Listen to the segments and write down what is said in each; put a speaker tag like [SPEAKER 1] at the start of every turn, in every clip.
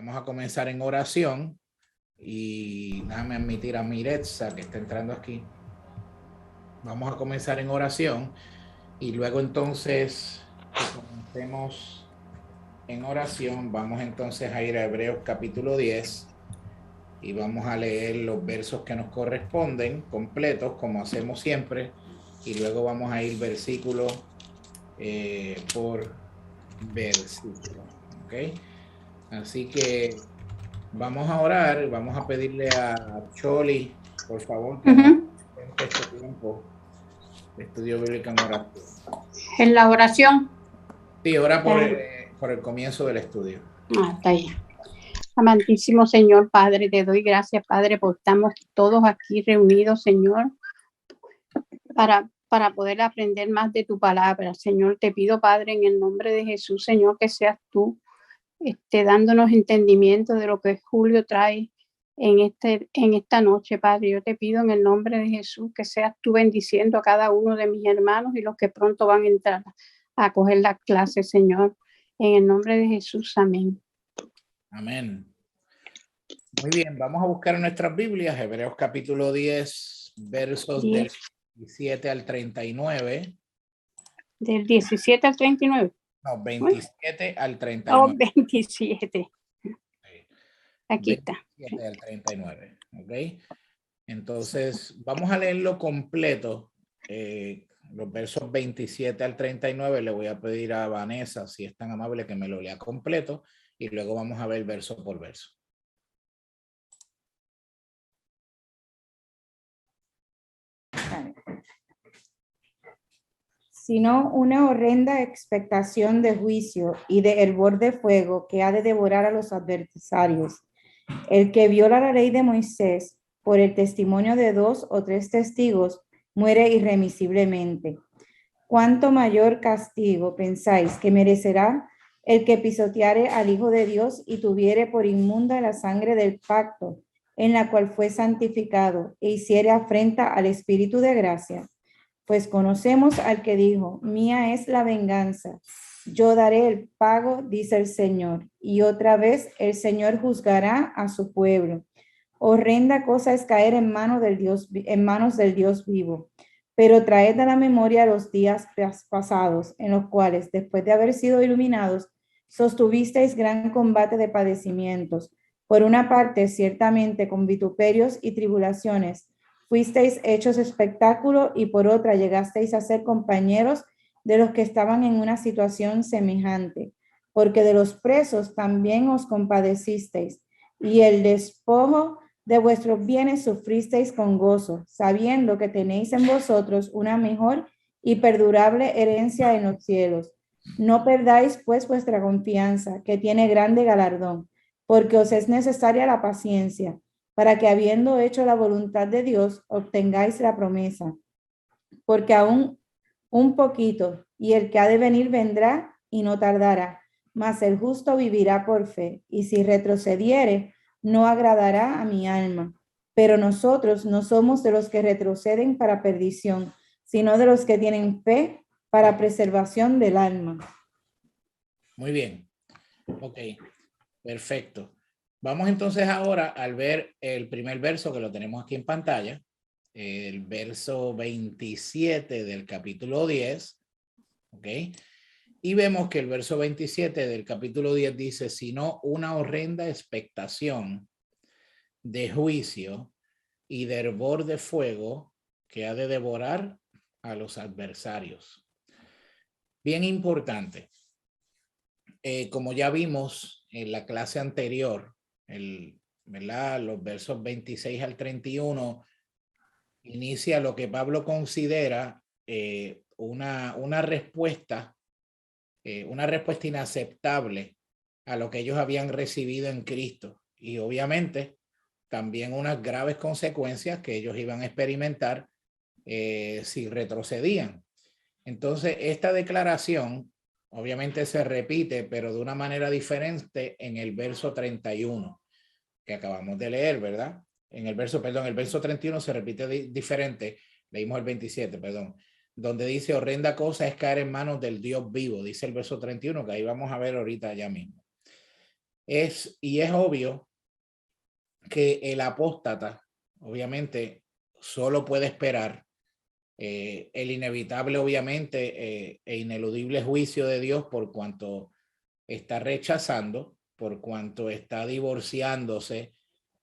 [SPEAKER 1] Vamos a comenzar en oración y déjame admitir a Miretza que está entrando aquí. Vamos a comenzar en oración y luego entonces que comencemos en oración, vamos entonces a ir a Hebreos capítulo 10 y vamos a leer los versos que nos corresponden completos como hacemos siempre y luego vamos a ir versículo por versículo. ¿Ok? Así que vamos a orar, vamos a pedirle a Choli, por favor, que nos dé este tiempo de estudio bíblico en oración.
[SPEAKER 2] En la oración.
[SPEAKER 1] Sí, ora por el comienzo del estudio.
[SPEAKER 2] Está ahí. Amantísimo Señor Padre, te doy gracias, Padre, porque estamos todos aquí reunidos, Señor, para poder aprender más de tu palabra. Señor, te pido, Padre, en el nombre de Jesús, Señor, que seas tú dándonos entendimiento de lo que Julio trae en esta noche, Padre. Yo te pido en el nombre de Jesús que seas tú bendiciendo a cada uno de mis hermanos y los que pronto van a entrar a coger la clase, Señor. En el nombre de Jesús, amén.
[SPEAKER 1] Amén. Muy bien, vamos a buscar en nuestras Biblias, Hebreos capítulo 10, versos 10. Del 17 al 39.
[SPEAKER 2] Del 17 al 39.
[SPEAKER 1] No, 27 al 39.
[SPEAKER 2] Oh, 27. Aquí está.
[SPEAKER 1] 27 al 39, ¿ok? Entonces, vamos a leerlo completo. Los versos 27 al 39, le voy a pedir a Vanessa, si es tan amable, que me lo lea completo y luego vamos a ver verso por verso.
[SPEAKER 3] Sino una horrenda expectación de juicio y de hervor de fuego que ha de devorar a los adversarios. El que viola la ley de Moisés por el testimonio de 2 o 3 testigos muere irremisiblemente. ¿Cuánto mayor castigo pensáis que merecerá el que pisoteare al Hijo de Dios y tuviere por inmunda la sangre del pacto en la cual fue santificado e hiciere afrenta al Espíritu de gracia? Pues conocemos al que dijo, mía es la venganza, yo daré el pago, dice el Señor. Y otra vez el Señor juzgará a su pueblo. Horrenda cosa es caer en manos del Dios vivo. Pero traed a la memoria los días pasados, en los cuales, después de haber sido iluminados, sostuvisteis gran combate de padecimientos. Por una parte, ciertamente, con vituperios y tribulaciones, fuisteis hechos espectáculo, y por otra llegasteis a ser compañeros de los que estaban en una situación semejante, porque de los presos también os compadecisteis, y el despojo de vuestros bienes sufristeis con gozo, sabiendo que tenéis en vosotros una mejor y perdurable herencia en los cielos. No perdáis pues vuestra confianza, que tiene grande galardón, porque os es necesaria la paciencia, para que habiendo hecho la voluntad de Dios, obtengáis la promesa. Porque aún un poquito, y el que ha de venir vendrá y no tardará, mas el justo vivirá por fe, y si retrocediere, no agradará a mi alma. Pero nosotros no somos de los que retroceden para perdición, sino de los que tienen fe para preservación del alma.
[SPEAKER 1] Muy bien. Ok, perfecto. Vamos entonces ahora al ver el primer verso que lo tenemos aquí en pantalla, el verso 27 del capítulo 10, ¿ok? Y vemos que el verso 27 del capítulo 10 dice, sino una horrenda expectación de juicio y de hervor de fuego que ha de devorar a los adversarios. Bien importante. Como ya vimos en la clase anterior, ¿verdad? Los versos 26 al 31 inicia lo que Pablo considera una respuesta inaceptable a lo que ellos habían recibido en Cristo, y obviamente también unas graves consecuencias que ellos iban a experimentar si retrocedían. Entonces, esta declaración obviamente se repite, pero de una manera diferente en el verso 31 que acabamos de leer, ¿verdad? El verso 31 se repite diferente. Leímos el 27, perdón, donde dice, horrenda cosa es caer en manos del Dios vivo, dice el verso 31, que ahí vamos a ver ahorita ya mismo. y es obvio que el apóstata, obviamente, solo puede esperar el inevitable, obviamente, e ineludible juicio de Dios por cuanto está rechazando, por cuanto está divorciándose,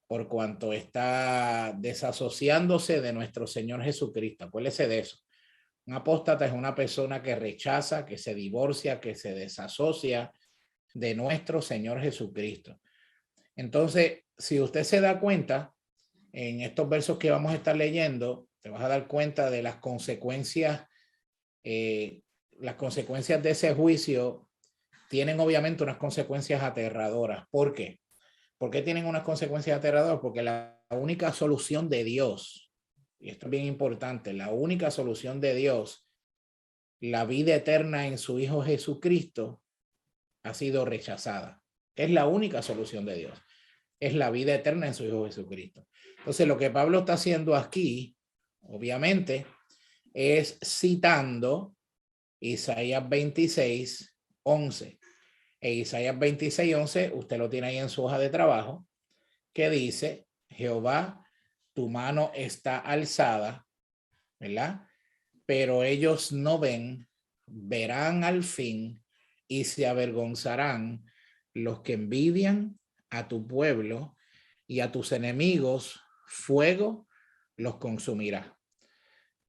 [SPEAKER 1] por cuanto está desasociándose de nuestro Señor Jesucristo. Acuérdese de eso. Un apóstata es una persona que rechaza, que se divorcia, que se desasocia de nuestro Señor Jesucristo. Entonces, si usted se da cuenta, en estos versos que vamos a estar leyendo, te vas a dar cuenta de las consecuencias de ese juicio. Tienen obviamente unas consecuencias aterradoras. ¿Por qué? ¿Por qué tienen unas consecuencias aterradoras? Porque la única solución de Dios, y esto es bien importante, la única solución de Dios, la vida eterna en su Hijo Jesucristo, ha sido rechazada. Es la única solución de Dios. Es la vida eterna en su Hijo Jesucristo. Entonces, lo que Pablo está haciendo aquí, obviamente, es citando Isaías 26, 11. E Isaías 26, 11, usted lo tiene ahí en su hoja de trabajo, que dice, Jehová, tu mano está alzada, ¿verdad? Pero ellos no ven, verán al fin y se avergonzarán los que envidian a tu pueblo, y a tus enemigos fuego los consumirá.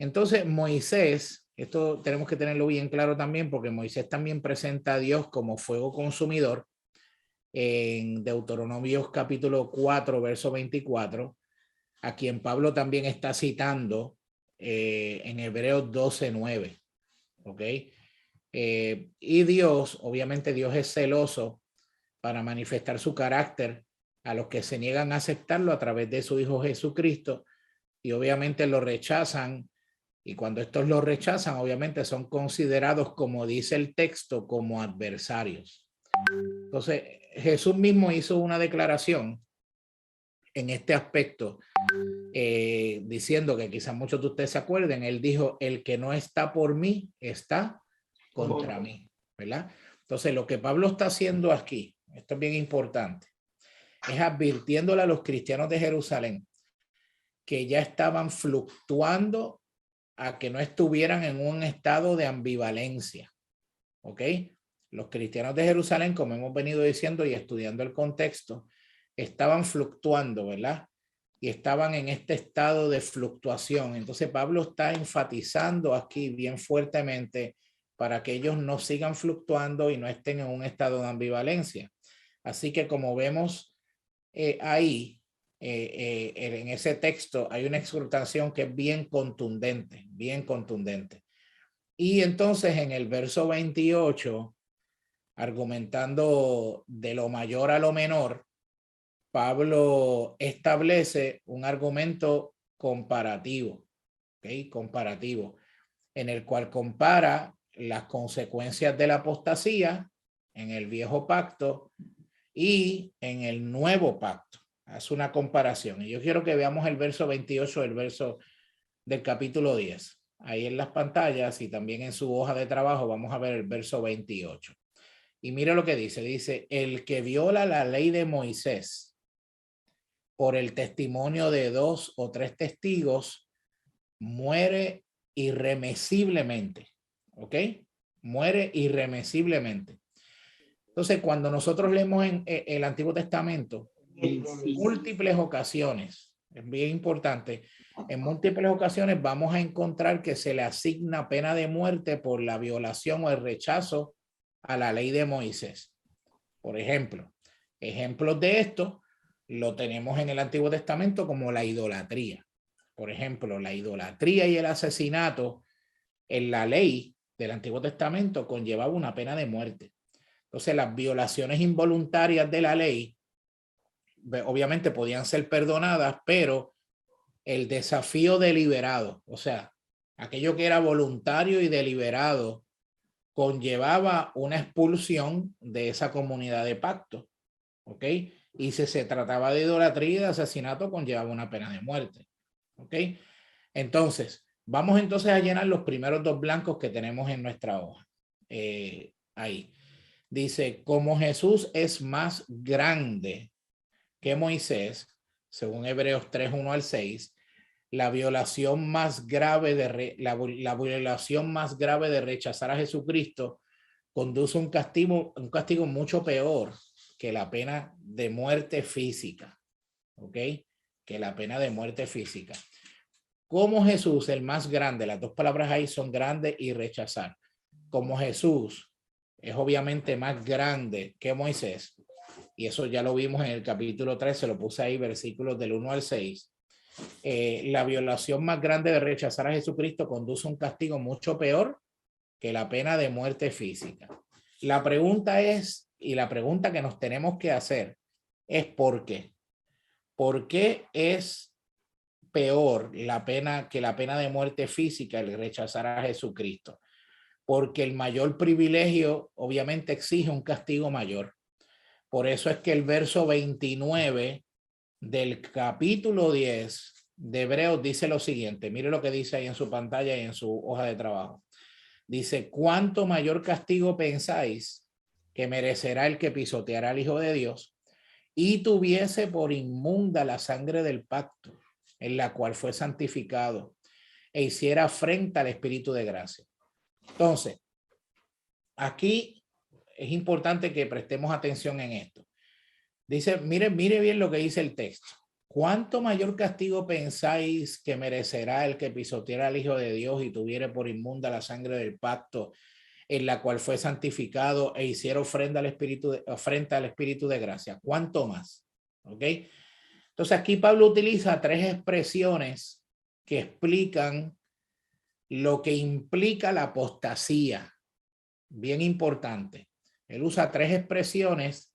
[SPEAKER 1] Entonces Moisés, esto tenemos que tenerlo bien claro también, porque Moisés también presenta a Dios como fuego consumidor en Deuteronomios capítulo 4, verso 24, a quien Pablo también está citando en Hebreos 12, 9. ¿Ok? Y Dios, obviamente Dios es celoso para manifestar su carácter a los que se niegan a aceptarlo a través de su Hijo Jesucristo, y obviamente lo rechazan, y cuando estos lo rechazan, obviamente son considerados, como dice el texto, como adversarios. Entonces, Jesús mismo hizo una declaración en este aspecto, diciendo que quizás muchos de ustedes se acuerden, él dijo, el que no está por mí, está contra mí, ¿verdad? Entonces, lo que Pablo está haciendo aquí, esto es bien importante, es advirtiéndole a los cristianos de Jerusalén que ya estaban fluctuando a que no estuvieran en un estado de ambivalencia. ¿Ok? Los cristianos de Jerusalén, como hemos venido diciendo y estudiando el contexto, estaban fluctuando, ¿verdad? Y estaban en este estado de fluctuación. Entonces Pablo está enfatizando aquí bien fuertemente para que ellos no sigan fluctuando y no estén en un estado de ambivalencia. Así que como vemos ahí, en ese texto hay una exhortación que es bien contundente, bien contundente. Y entonces en el verso 28, argumentando de lo mayor a lo menor, Pablo establece un argumento comparativo, ¿okay? Comparativo, en el cual compara las consecuencias de la apostasía en el viejo pacto y en el nuevo pacto. Hace una comparación. Y yo quiero que veamos el verso 28, el verso del capítulo 10. Ahí en las pantallas y también en su hoja de trabajo vamos a ver el verso 28. Y mire lo que dice. Dice, el que viola la ley de Moisés por el testimonio de 2 o 3 testigos muere irremisiblemente. ¿Ok? Muere irremisiblemente. Entonces, cuando nosotros leemos en el Antiguo Testamento, en múltiples ocasiones, es bien importante, en múltiples ocasiones vamos a encontrar que se le asigna pena de muerte por la violación o el rechazo a la ley de Moisés. Por ejemplo, ejemplos de esto lo tenemos en el Antiguo Testamento como la idolatría. Por ejemplo, la idolatría y el asesinato en la ley del Antiguo Testamento conllevaba una pena de muerte. Entonces, las violaciones involuntarias de la ley, obviamente podían ser perdonadas, pero el desafío deliberado, o sea, aquello que era voluntario y deliberado, conllevaba una expulsión de esa comunidad de pacto, ¿ok? Y si se trataba de idolatría y de asesinato, conllevaba una pena de muerte, ¿ok? Entonces, vamos entonces a llenar los primeros 2 blancos que tenemos en nuestra hoja. Ahí. Dice, como Jesús es más grande que Moisés, según Hebreos 3, 1 al 6, la violación más grave de rechazar a Jesucristo conduce a un castigo mucho peor que la pena de muerte física. ¿Ok? Que la pena de muerte física. Como Jesús, el más grande, las dos palabras ahí son grande y rechazar. Como Jesús es obviamente más grande que Moisés, y eso ya lo vimos en el capítulo 3, se lo puse ahí, versículos del 1 al 6. La violación más grande de rechazar a Jesucristo conduce a un castigo mucho peor que la pena de muerte física. La pregunta es, y la pregunta que nos tenemos que hacer es ¿por qué? ¿Por qué es peor la pena que la pena de muerte física el rechazar a Jesucristo? Porque el mayor privilegio obviamente exige un castigo mayor. Por eso es que el verso 29 del capítulo 10 de Hebreos dice lo siguiente. Mire lo que dice ahí en su pantalla y en su hoja de trabajo. Dice, ¿cuánto mayor castigo pensáis que merecerá el que pisoteará al Hijo de Dios y tuviese por inmunda la sangre del pacto en la cual fue santificado e hiciera afrenta al Espíritu de gracia? Entonces, aquí es importante que prestemos atención en esto. Dice, mire bien lo que dice el texto. ¿Cuánto mayor castigo pensáis que merecerá el que pisoteara al Hijo de Dios y tuviere por inmunda la sangre del pacto en la cual fue santificado e hiciera ofrenda al Espíritu de gracia? ¿Cuánto más? ¿Ok? Entonces aquí Pablo utiliza tres expresiones que explican lo que implica la apostasía. Bien importante. Él usa tres expresiones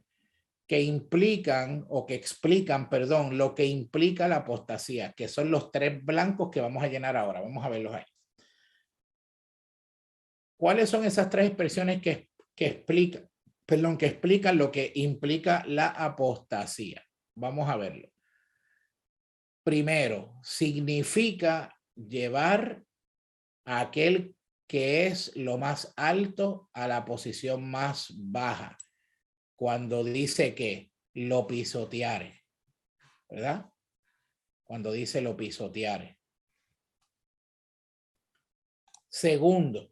[SPEAKER 1] que implican o que explican, perdón, lo que implica la apostasía, que son los tres blancos que vamos a llenar ahora. Vamos a verlos ahí. ¿Cuáles son esas tres expresiones que explican lo que implica la apostasía? Vamos a verlo. Primero, significa llevar a aquel que es lo más alto a la posición más baja. Cuando dice que lo pisoteare, ¿verdad? Cuando dice lo pisoteare. Segundo,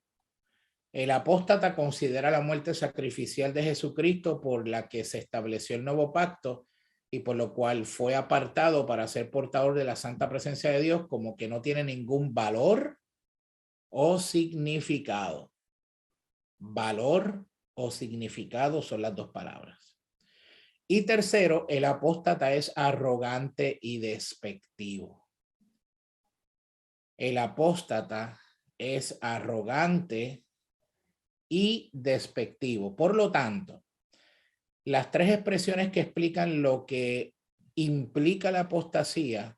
[SPEAKER 1] el apóstata considera la muerte sacrificial de Jesucristo por la que se estableció el nuevo pacto y por lo cual fue apartado para ser portador de la santa presencia de Dios como que no tiene ningún valor o significado. Valor o significado son las dos palabras. Y tercero, el apóstata es arrogante y despectivo. El apóstata es arrogante y despectivo. Por lo tanto, las tres expresiones que explican lo que implica la apostasía,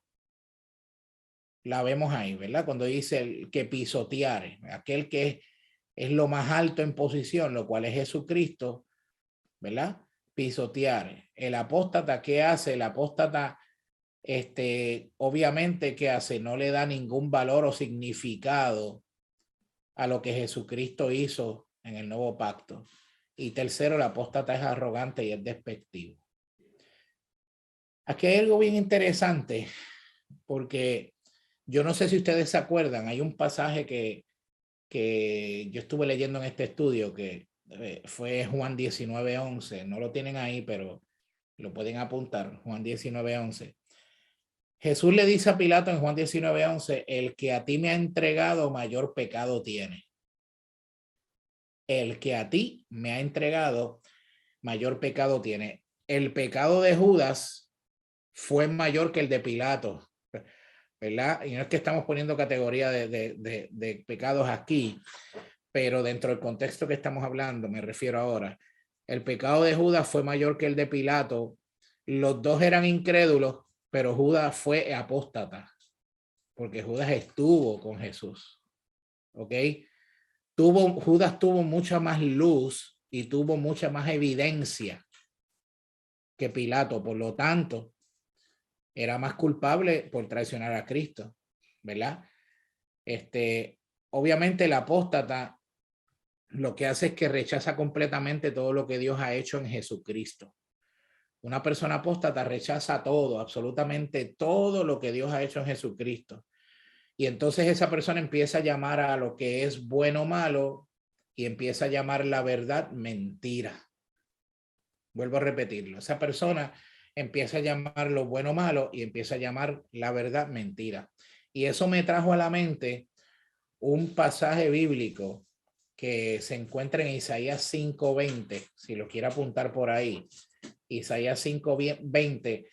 [SPEAKER 1] la vemos ahí, ¿verdad? Cuando dice el que pisoteare, aquel que es lo más alto en posición, lo cual es Jesucristo, ¿verdad? Pisoteare. El apóstata, ¿qué hace? El apóstata, obviamente, ¿qué hace? No le da ningún valor o significado a lo que Jesucristo hizo en el nuevo pacto. Y tercero, el apóstata es arrogante y es despectivo. Aquí hay algo bien interesante, porque yo no sé si ustedes se acuerdan, hay un pasaje que yo estuve leyendo en este estudio que fue Juan 19:11. No lo tienen ahí, pero lo pueden apuntar. Juan 19:11. Jesús le dice a Pilato en Juan 19:11, el que a ti me ha entregado mayor pecado tiene. El que a ti me ha entregado mayor pecado tiene. El pecado de Judas fue mayor que el de Pilato, ¿verdad? Y no es que estamos poniendo categoría de pecados aquí, pero dentro del contexto que estamos hablando, me refiero ahora, el pecado de Judas fue mayor que el de Pilato. Los dos eran incrédulos, pero Judas fue apóstata, porque Judas estuvo con Jesús. ¿Ok? Judas tuvo mucha más luz y tuvo mucha más evidencia que Pilato, por lo tanto, era más culpable por traicionar a Cristo, ¿verdad? Obviamente el apóstata lo que hace es que rechaza completamente todo lo que Dios ha hecho en Jesucristo. Una persona apóstata rechaza todo, absolutamente todo lo que Dios ha hecho en Jesucristo. Y entonces esa persona empieza a llamar a lo que es bueno malo y empieza a llamar la verdad mentira. Vuelvo a repetirlo. Esa persona empieza a llamar lo bueno malo y empieza a llamar la verdad mentira. Y eso me trajo a la mente un pasaje bíblico que se encuentra en Isaías 5:20, si lo quiere apuntar por ahí. Isaías 5:20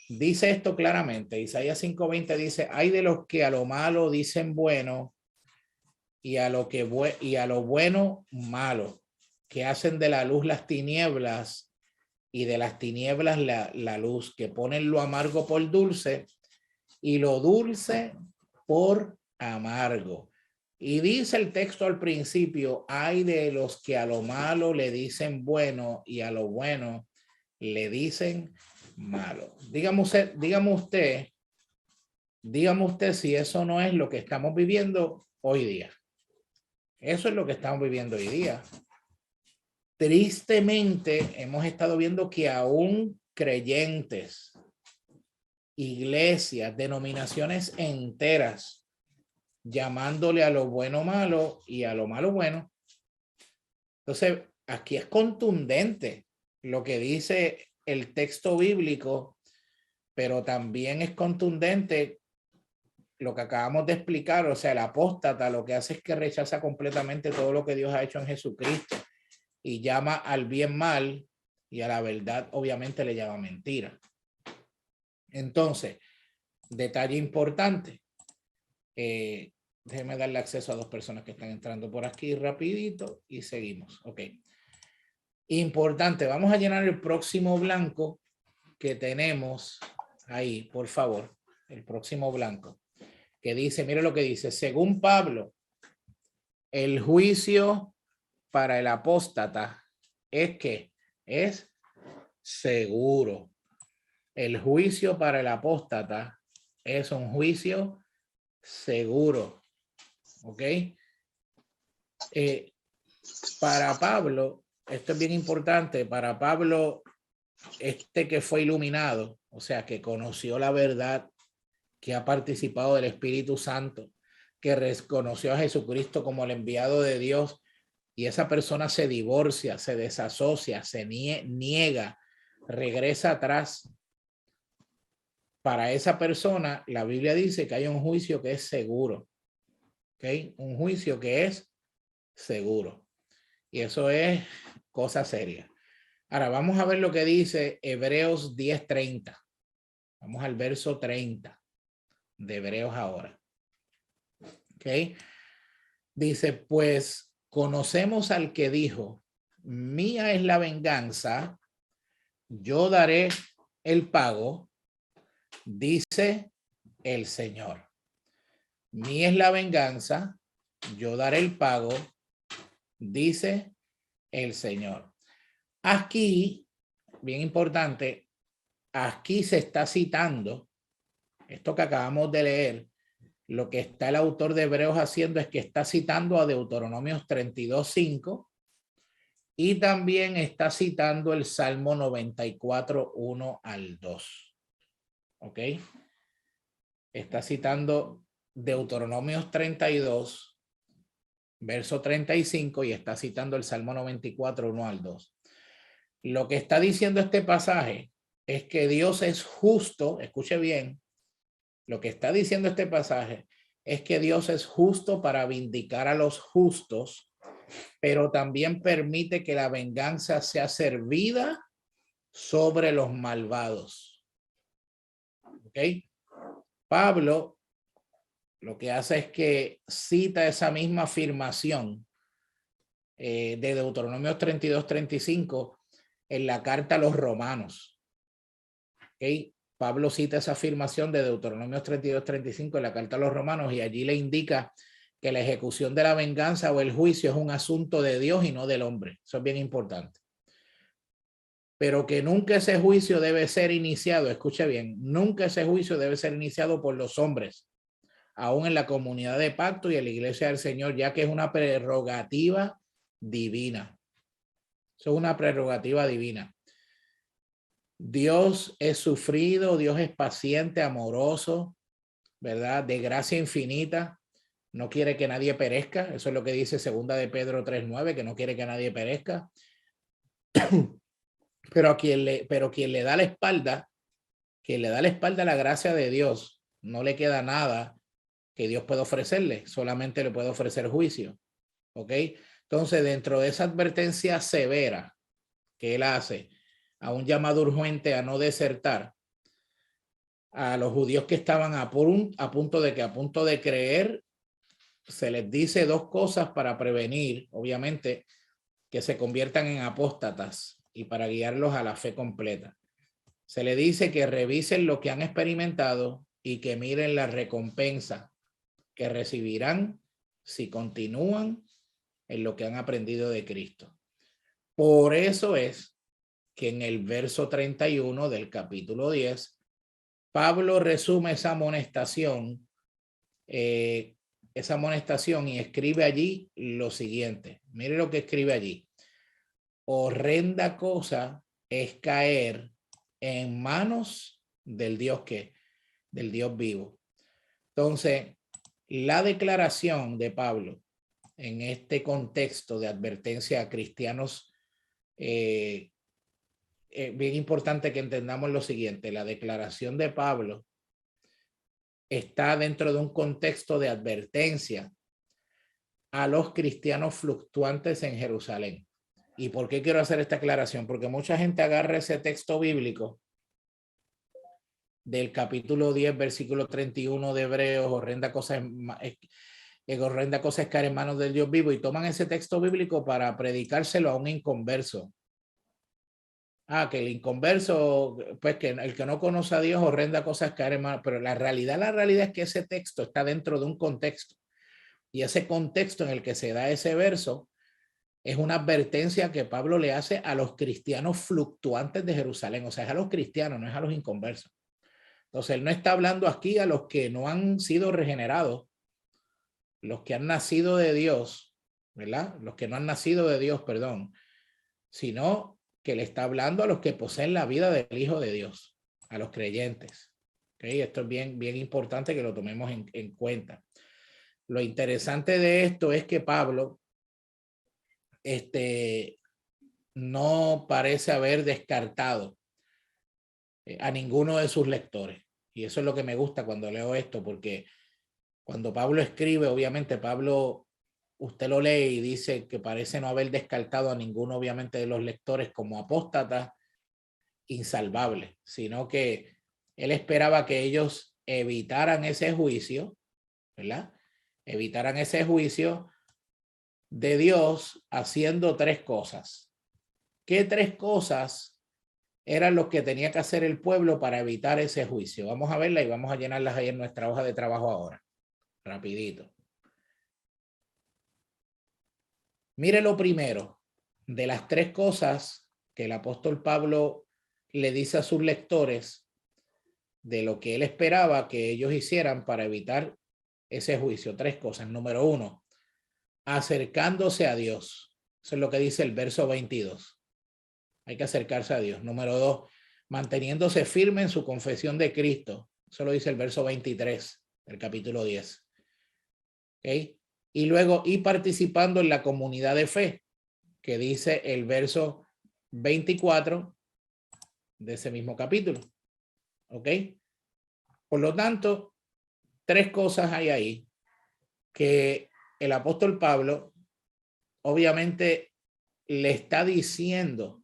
[SPEAKER 1] dice esto claramente. Isaías 5:20 dice: hay de los que a lo malo dicen bueno y a lo bueno malo, que hacen de la luz las tinieblas y de las tinieblas la luz, que ponen lo amargo por dulce y lo dulce por amargo. Y dice el texto al principio: hay de los que a lo malo le dicen bueno y a lo bueno le dicen malo. Dígame usted si eso no es lo que estamos viviendo hoy día. Eso es lo que estamos viviendo hoy día. Tristemente hemos estado viendo que aún creyentes, iglesias, denominaciones enteras, llamándole a lo bueno malo y a lo malo bueno. Entonces, aquí es contundente lo que dice el texto bíblico, pero también es contundente lo que acabamos de explicar. O sea, el apóstata lo que hace es que rechaza completamente todo lo que Dios ha hecho en Jesucristo y llama al bien mal y a la verdad obviamente le llama mentira. Entonces, detalle importante. Déjeme darle acceso a dos personas que están entrando por aquí rapidito y seguimos. Ok. Importante. Vamos a llenar el próximo blanco que tenemos ahí, por favor. El próximo blanco. Que dice, mire lo que dice. Según Pablo, el juicio para el apóstata es que es seguro. El juicio para el apóstata es un juicio seguro. ¿Ok? Para Pablo, esto es bien importante, para Pablo, que fue iluminado, o sea, que conoció la verdad, que ha participado del Espíritu Santo, que reconoció a Jesucristo como el enviado de Dios, y esa persona se divorcia, se desasocia, se niega, regresa atrás. Para esa persona, la Biblia dice que hay un juicio que es seguro. ¿Okay? Un juicio que es seguro. Y eso es cosa seria. Ahora vamos a ver lo que dice Hebreos 10:30. Vamos al verso 30 de Hebreos ahora. ¿Ok? Dice, pues conocemos al que dijo, mía es la venganza, yo daré el pago, dice el Señor. Mía es la venganza, yo daré el pago, dice el Señor. Aquí, bien importante, aquí se está citando esto que acabamos de leer. Lo que está el autor de Hebreos haciendo es que está citando a Deuteronomios 32:5 y también está citando el Salmo 94:1 al 2. ¿Ok? Está citando Deuteronomios 32, verso 35, y está citando el Salmo 94:1 al 2. Lo que está diciendo este pasaje es que Dios es justo. Escuche bien. Lo que está diciendo este pasaje es que Dios es justo para vindicar a los justos, pero también permite que la venganza sea servida sobre los malvados. ¿Ok? Pablo lo que hace es que cita esa misma afirmación de Deuteronomio 32:35 en la carta a los romanos. ¿Ok? Pablo cita esa afirmación de Deuteronomio 32:35 en la carta a los romanos y allí le indica que la ejecución de la venganza o el juicio es un asunto de Dios y no del hombre. Eso es bien importante. Pero que nunca ese juicio debe ser iniciado, escuche bien, nunca ese juicio debe ser iniciado por los hombres, aún en la comunidad de pacto y en la iglesia del Señor, ya que es una prerrogativa divina. Eso es una prerrogativa divina. Dios es sufrido, Dios es paciente, amoroso, ¿verdad? De gracia infinita. No quiere que nadie perezca. Eso es lo que dice 2 de Pedro 3:9, que no quiere que nadie perezca. Pero quien le da la espalda, a la gracia de Dios, no le queda nada que Dios pueda ofrecerle, solamente le puede ofrecer juicio. ¿Ok? Entonces, dentro de esa advertencia severa que él hace, a un llamado urgente a no desertar, a los judíos que estaban a punto de creer, se les dice dos cosas para prevenir, obviamente, que se conviertan en apóstatas y para guiarlos a la fe completa. Se le dice que revisen lo que han experimentado y que miren la recompensa que recibirán si continúan en lo que han aprendido de Cristo. Por eso es que en el verso 31 del capítulo 10, Pablo resume esa amonestación y escribe allí lo siguiente. Mire lo que escribe allí. Horrenda cosa es caer en manos del Dios del Dios vivo. Entonces, la declaración de Pablo en este contexto de advertencia a cristianos, bien importante que entendamos lo siguiente. La declaración de Pablo está dentro de un contexto de advertencia a los cristianos fluctuantes en Jerusalén. ¿Y por qué quiero hacer esta aclaración? Porque mucha gente agarra ese texto bíblico del capítulo 10, versículo 31 de Hebreos, horrenda cosa es caer en manos del Dios vivo, y toman ese texto bíblico para predicárselo a un inconverso. Que el inconverso, pues que el que no conoce a Dios, horrenda cosa es caer en manos. Pero la realidad es que ese texto está dentro de un contexto, y ese contexto en el que se da ese verso es una advertencia que Pablo le hace a los cristianos fluctuantes de Jerusalén. O sea, es a los cristianos, no es a los inconversos. Entonces, él no está hablando aquí a los que no han sido regenerados, los que han nacido de Dios, ¿verdad? Los que no han nacido de Dios, perdón, sino que le está hablando a los que poseen la vida del Hijo de Dios, a los creyentes. ¿Okay? Esto es bien, bien importante que lo tomemos en cuenta. Lo interesante de esto es que Pablo no parece haber descartado a ninguno de sus lectores. Y eso es lo que me gusta cuando leo esto, porque cuando Pablo escribe, obviamente Pablo, usted lo lee y dice que parece no haber descartado a ninguno, obviamente, de los lectores como apóstatas insalvables, sino que él esperaba que ellos evitaran ese juicio, ¿verdad? Evitaran ese juicio de Dios haciendo tres cosas. ¿Qué tres cosas eran lo que tenía que hacer el pueblo para evitar ese juicio? Vamos a verla y vamos a llenarlas ahí en nuestra hoja de trabajo ahora. Rapidito. Mire lo primero de las tres cosas que el apóstol Pablo le dice a sus lectores de lo que él esperaba que ellos hicieran para evitar ese juicio. Tres cosas. Número uno, acercándose a Dios. Eso es lo que dice el verso 22. Hay que acercarse a Dios. Número dos, manteniéndose firme en su confesión de Cristo. Eso lo dice el verso 23 del capítulo 10. ¿Okay? Y luego, y participando en la comunidad de fe, que dice el verso 24 de ese mismo capítulo. ¿Ok? Por lo tanto, tres cosas hay ahí que el apóstol Pablo obviamente le está diciendo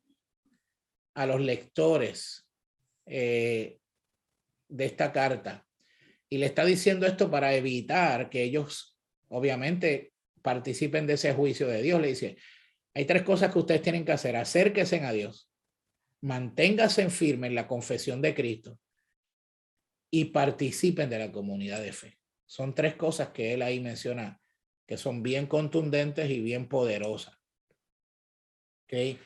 [SPEAKER 1] a los lectores de esta carta, y le está diciendo esto para evitar que ellos obviamente participen de ese juicio de Dios. Le dice, hay tres cosas que ustedes tienen que hacer: acérquense a Dios, manténganse firmes en la confesión de Cristo y participen de la comunidad de fe. Son tres cosas que él ahí menciona que son bien contundentes y bien poderosas. ¿Okay?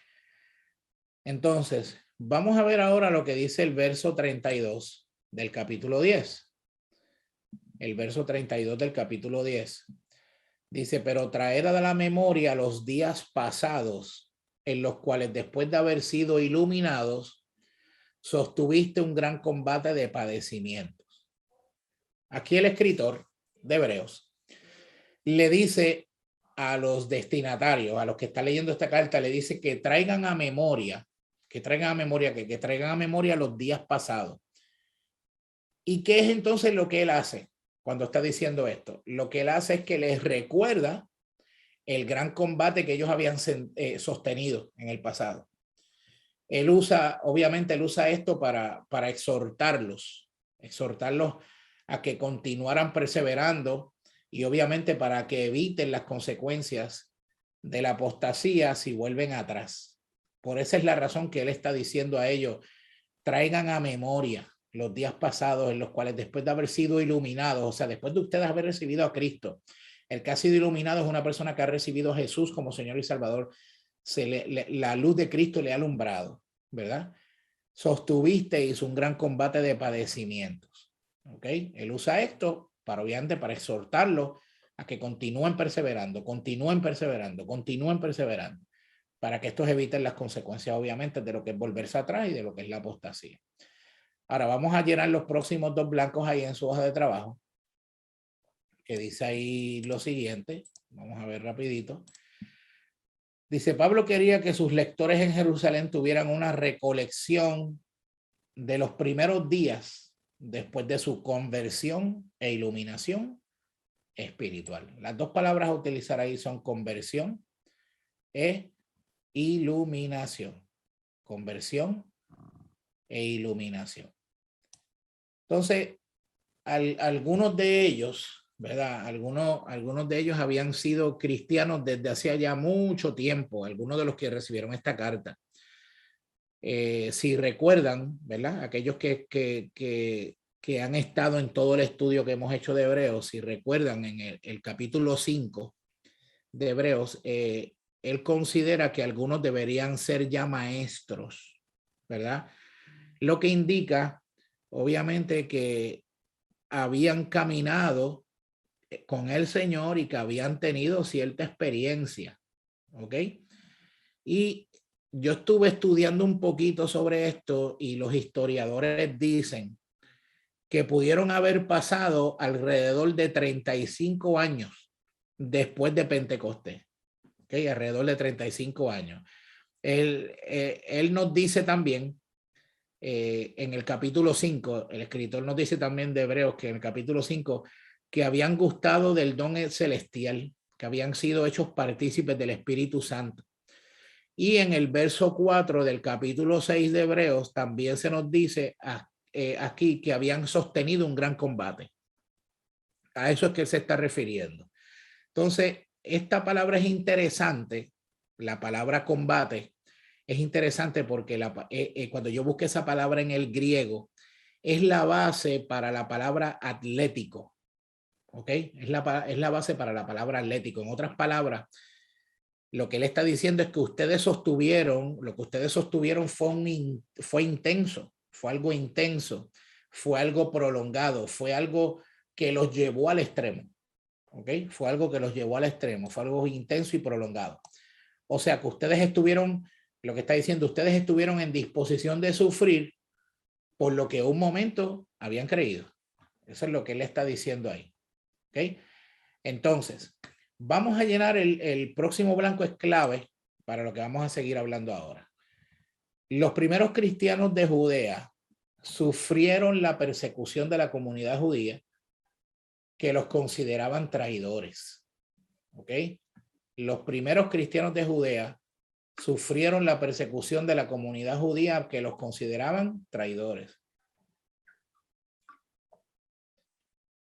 [SPEAKER 1] Entonces, vamos a ver ahora lo que dice el verso 32 del capítulo 10. El verso 32 del capítulo 10. Dice, pero traed a la memoria los días pasados, en los cuales después de haber sido iluminados, sostuviste un gran combate de padecimientos. Aquí el escritor de Hebreos le dice a los destinatarios, a los que están leyendo esta carta, le dice que traigan a memoria, que traigan a memoria los días pasados. ¿Y qué es entonces lo que él hace cuando está diciendo esto? Lo que él hace es que les recuerda el gran combate que ellos habían sostenido en el pasado. Obviamente él usa esto para exhortarlos a que continuaran perseverando y obviamente para que eviten las consecuencias de la apostasía si vuelven atrás. Por esa es la razón que él está diciendo a ellos, traigan a memoria los días pasados en los cuales después de haber sido iluminados, o sea, después de ustedes haber recibido a Cristo, el que ha sido iluminado es una persona que ha recibido a Jesús como Señor y Salvador, la luz de Cristo le ha alumbrado, ¿verdad? Sostuvisteis un gran combate de padecimientos, ¿ok? Él usa esto obviamente para exhortarlo a que continúen perseverando, para que estos eviten las consecuencias, obviamente, de lo que es volverse atrás y de lo que es la apostasía. Ahora vamos a llenar los próximos 2 blancos ahí en su hoja de trabajo, que dice ahí lo siguiente. Vamos a ver rapidito. Dice, Pablo quería que sus lectores en Jerusalén tuvieran una recolección de los primeros días después de su conversión e iluminación espiritual. Las 2 palabras a utilizar ahí son conversión e iluminación. Conversión e iluminación. Entonces, algunos de ellos, ¿verdad? Algunos de ellos habían sido cristianos desde hacía ya mucho tiempo, algunos de los que recibieron esta carta. Si recuerdan, ¿verdad? Aquellos que han estado en todo el estudio que hemos hecho de Hebreos, si recuerdan en el capítulo 5 de Hebreos, él considera que algunos deberían ser ya maestros, ¿verdad? Lo que indica, obviamente, que habían caminado con el Señor y que habían tenido cierta experiencia, ¿ok? Y yo estuve estudiando un poquito sobre esto y los historiadores dicen que pudieron haber pasado alrededor de 35 años después de Pentecostés, ¿ok? Alrededor de 35 años. Él nos dice también en el capítulo 5, el escritor nos dice también de Hebreos que en el capítulo 5 que habían gustado del don celestial, que habían sido hechos partícipes del Espíritu Santo. Y en el verso 4 del capítulo 6 de Hebreos también se nos dice aquí que habían sostenido un gran combate. A eso es que él se está refiriendo. Entonces, esta palabra es interesante, la palabra combate, es interesante porque cuando yo busqué esa palabra en el griego, es la base para la palabra atlético. ¿Ok? Es la base para la palabra atlético. En otras palabras, lo que él está diciendo es que lo que ustedes sostuvieron fue intenso, fue algo intenso, fue algo prolongado, fue algo que los llevó al extremo. ¿Ok? Fue algo que los llevó al extremo, fue algo intenso y prolongado. O sea que ustedes estuvieron, lo que está diciendo, ustedes estuvieron en disposición de sufrir por lo que un momento habían creído. Eso es lo que él está diciendo ahí. ¿Ok? Entonces, vamos a llenar el próximo blanco, es clave para lo que vamos a seguir hablando ahora. Los primeros cristianos de Judea sufrieron la persecución de la comunidad judía que los consideraban traidores. ¿Ok? Los primeros cristianos de Judea sufrieron la persecución de la comunidad judía que los consideraban traidores.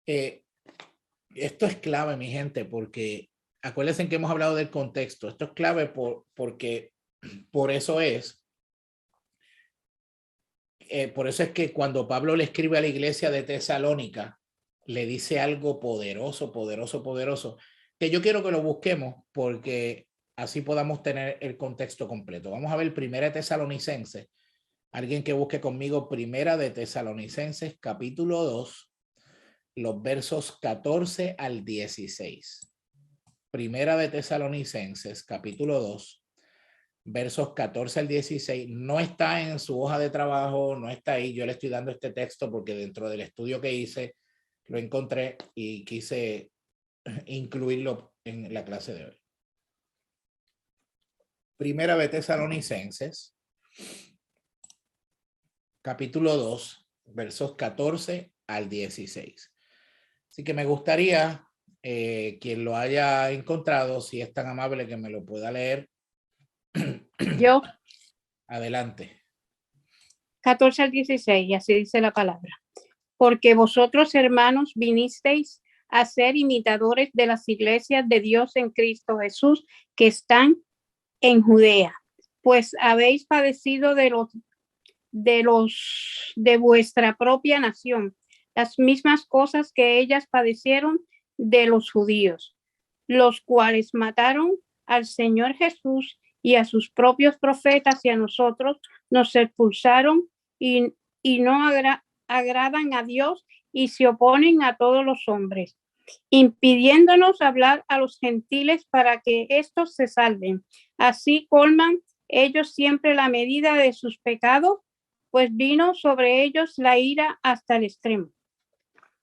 [SPEAKER 1] Esto es clave, mi gente, porque acuérdense que hemos hablado del contexto. Esto es clave porque por eso es que cuando Pablo le escribe a la iglesia de Tesalónica, le dice algo poderoso, que yo quiero que lo busquemos porque así podamos tener el contexto completo. Vamos a ver Primera de Tesalonicenses. Alguien que busque conmigo Primera de Tesalonicenses, capítulo 2, los versos 14 al 16. Primera de Tesalonicenses, capítulo 2, versos 14 al 16. No está en su hoja de trabajo, no está ahí. Yo le estoy dando este texto porque dentro del estudio que hice lo encontré y quise incluirlo en la clase de hoy. Primera de Tesalonicenses, capítulo 2, versos 14 al 16. Así que me gustaría, quien lo haya encontrado, si es tan amable que me lo pueda leer.
[SPEAKER 2] Yo,
[SPEAKER 1] Adelante.
[SPEAKER 2] 14 al 16, y así dice la palabra. Porque vosotros, hermanos, vinisteis a ser imitadores de las iglesias de Dios en Cristo Jesús que están en Judea, pues habéis padecido de vuestra propia nación las mismas cosas que ellas padecieron de los judíos, los cuales mataron al Señor Jesús y a sus propios profetas, y a nosotros nos expulsaron y no agradan a Dios y se oponen a todos los hombres, impidiéndonos hablar a los gentiles para que éstos se salven. Así colman ellos siempre la medida de sus pecados, pues vino sobre ellos la ira hasta el extremo.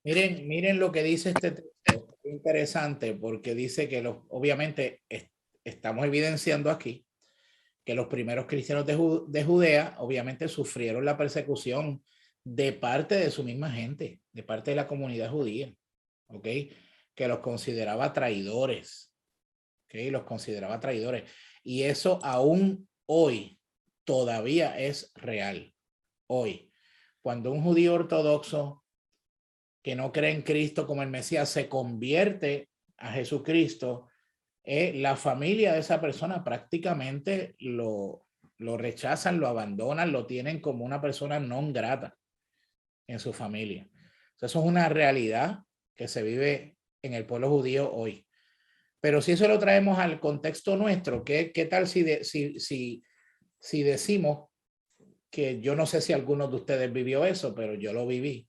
[SPEAKER 1] Miren lo que dice este texto. Interesante, porque dice que obviamente estamos evidenciando aquí que los primeros cristianos de Judea obviamente sufrieron la persecución de parte de su misma gente, de parte de la comunidad judía, ¿ok? Que los consideraba traidores, ¿ok? Los consideraba traidores. Y eso aún hoy todavía es real. Hoy, cuando un judío ortodoxo que no cree en Cristo como el Mesías se convierte a Jesucristo, la familia de esa persona prácticamente lo rechazan, lo abandonan, lo tienen como una persona non grata en su familia. Eso es una realidad que se vive en el pueblo judío hoy. Pero si eso lo traemos al contexto nuestro, ¿qué tal si decimos que yo no sé si alguno de ustedes vivió eso, pero yo lo viví?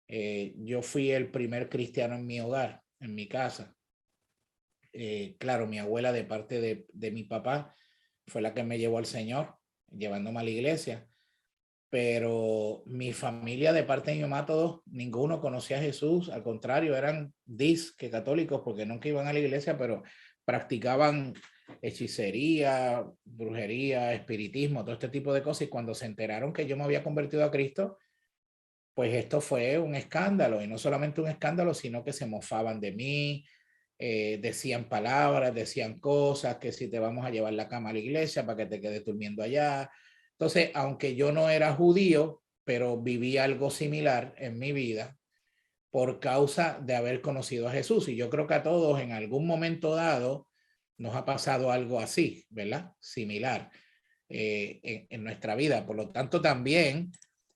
[SPEAKER 1] Yo fui el primer cristiano en mi hogar, en mi casa. Claro, mi abuela de parte de mi papá fue la que me llevó al Señor, llevándome a la iglesia. Pero mi familia de parte de mi mamá, todos, ninguno conocía a Jesús. Al contrario, eran disque católicos porque nunca iban a la iglesia, pero practicaban hechicería, brujería, espiritismo, todo este tipo de cosas. Y cuando se enteraron que yo me había convertido a Cristo, pues esto fue un escándalo, y no solamente un escándalo, sino que se mofaban de mí, decían palabras, decían cosas, que si te vamos a llevar la cama a la iglesia para que te quedes durmiendo allá. Entonces, aunque yo no era judío, pero viví algo similar en mi vida por causa de haber conocido a Jesús. Y yo creo que a todos en algún momento dado nos ha pasado algo así, ¿verdad? Similar en nuestra vida. Por lo tanto, también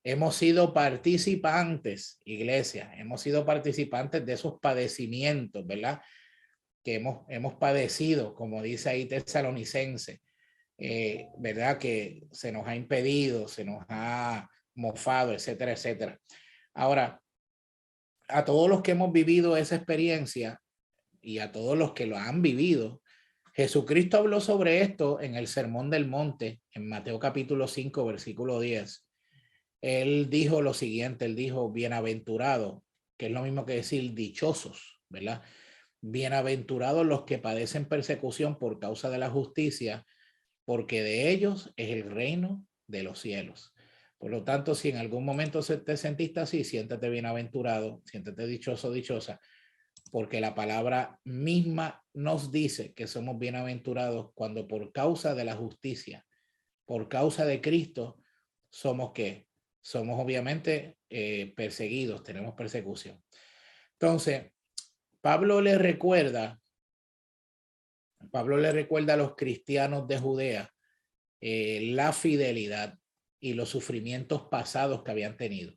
[SPEAKER 1] hemos sido participantes, iglesia, hemos sido participantes de esos padecimientos, ¿verdad? Que hemos padecido, como dice ahí Tesalonicense, ¿verdad? Que se nos ha impedido, se nos ha mofado, etcétera, etcétera. Ahora, a todos los que hemos vivido esa experiencia y a todos los que lo han vivido, Jesucristo habló sobre esto en el Sermón del Monte, en Mateo capítulo 5, versículo 10. Él dijo lo siguiente, él dijo, bienaventurado, que es lo mismo que decir dichosos, ¿verdad? Bienaventurados los que padecen persecución por causa de la justicia, porque de ellos es el reino de los cielos. Por lo tanto, si en algún momento te sentiste así, siéntete bienaventurado, siéntete dichoso, dichosa, porque la palabra misma nos dice que somos bienaventurados cuando por causa de la justicia, por causa de Cristo, somos ¿qué? Somos obviamente perseguidos, tenemos persecución. Entonces, Pablo le recuerda a los cristianos de Judea la fidelidad y los sufrimientos pasados que habían tenido.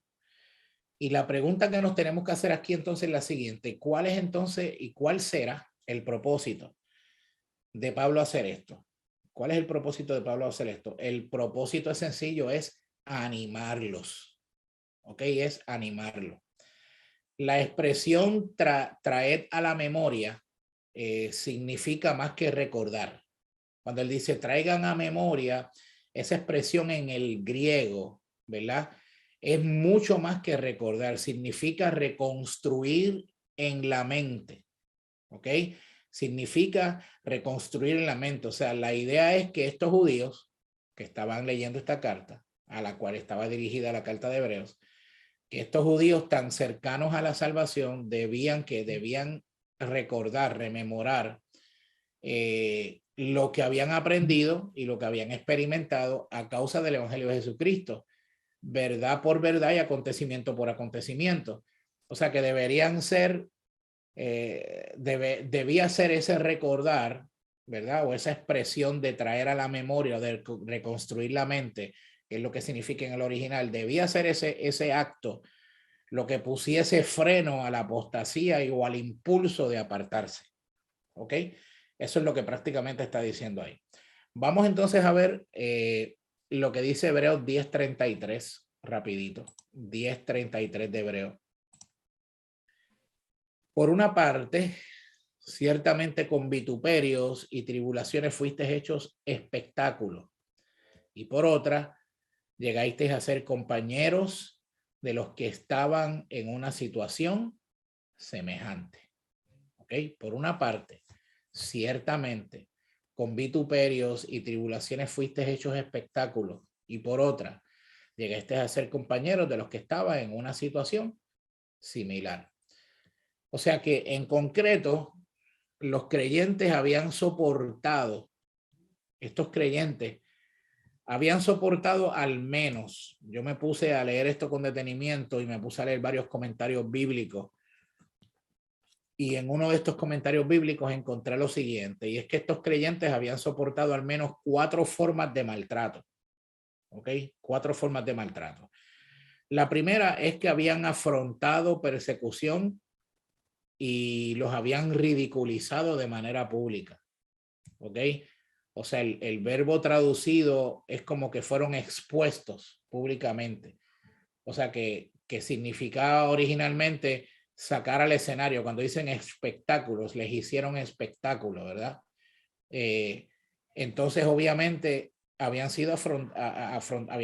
[SPEAKER 1] Y la pregunta que nos tenemos que hacer aquí entonces es la siguiente: ¿cuál es entonces y cuál será el propósito de Pablo hacer esto? ¿Cuál es el propósito de Pablo hacer esto? El propósito es sencillo, es animarlos. ¿Ok? Es animarlos. La expresión traed a la memoria significa más que recordar. Cuando él dice traigan a memoria, esa expresión en el griego, ¿verdad? Es mucho más que recordar, significa reconstruir en la mente, ¿ok? Significa reconstruir en la mente. O sea, la idea es que estos judíos que estaban leyendo esta carta, a la cual estaba dirigida la carta de Hebreos, que estos judíos tan cercanos a la salvación debían recordar, rememorar lo que habían aprendido y lo que habían experimentado a causa del Evangelio de Jesucristo, verdad por verdad y acontecimiento por acontecimiento. O sea que deberían ser, debía ser ese recordar, ¿verdad? O esa expresión de traer a la memoria, de reconstruir la mente, que es lo que significa en el original, debía ser ese acto lo que pusiese freno a la apostasía o al impulso de apartarse. ¿Ok? Eso es lo que prácticamente está diciendo ahí. Vamos entonces a ver lo que dice Hebreos 10:33, rapidito. 10:33 de Hebreos. Por una parte, ciertamente con vituperios y tribulaciones fuisteis hechos espectáculos. Y por otra, llegasteis a ser compañeros de los que estaban en una situación semejante. ¿Ok? Por una parte, ciertamente, con vituperios y tribulaciones fuiste hechos espectáculos, y por otra, llegaste a ser compañeros de los que estaban en una situación similar. O sea que en concreto, los creyentes habían soportado, estos creyentes habían soportado al menos, yo me puse a leer esto con detenimiento y me puse a leer varios comentarios bíblicos. Y en uno de estos comentarios bíblicos encontré lo siguiente, y es que estos creyentes habían soportado al menos 4 formas de maltrato. ¿Ok? 4 formas de maltrato. La primera es que habían afrontado persecución y los habían ridiculizado de manera pública. ¿Ok? O sea, el verbo traducido es como que fueron expuestos públicamente. O sea, que significaba originalmente sacar al escenario. Cuando dicen espectáculos, les hicieron espectáculo, ¿verdad? Entonces, obviamente, habían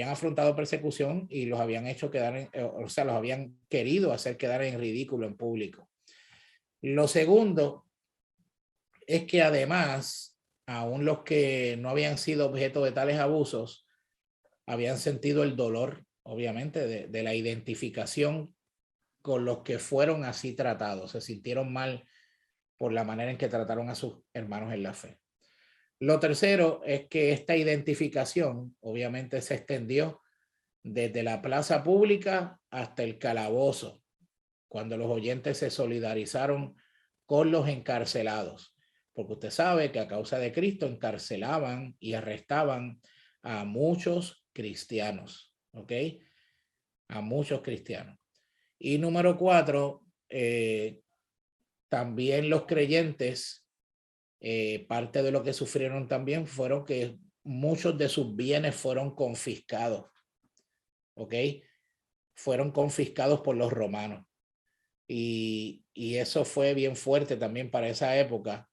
[SPEAKER 1] afrontado persecución y los habían hecho quedar, o sea, los habían querido hacer quedar en ridículo en público. Lo segundo es que además, aún los que no habían sido objeto de tales abusos, habían sentido el dolor, obviamente, de la identificación con los que fueron así tratados, se sintieron mal por la manera en que trataron a sus hermanos en la fe. Lo tercero es que esta identificación obviamente se extendió desde la plaza pública hasta el calabozo, cuando los oyentes se solidarizaron con los encarcelados, porque usted sabe que a causa de Cristo encarcelaban y arrestaban a muchos cristianos, ¿ok? A muchos cristianos. Y número 4, también los creyentes, parte de lo que sufrieron también fueron que muchos de sus bienes fueron confiscados, ¿ok? Fueron confiscados por los romanos. Y eso fue bien fuerte también para esa época,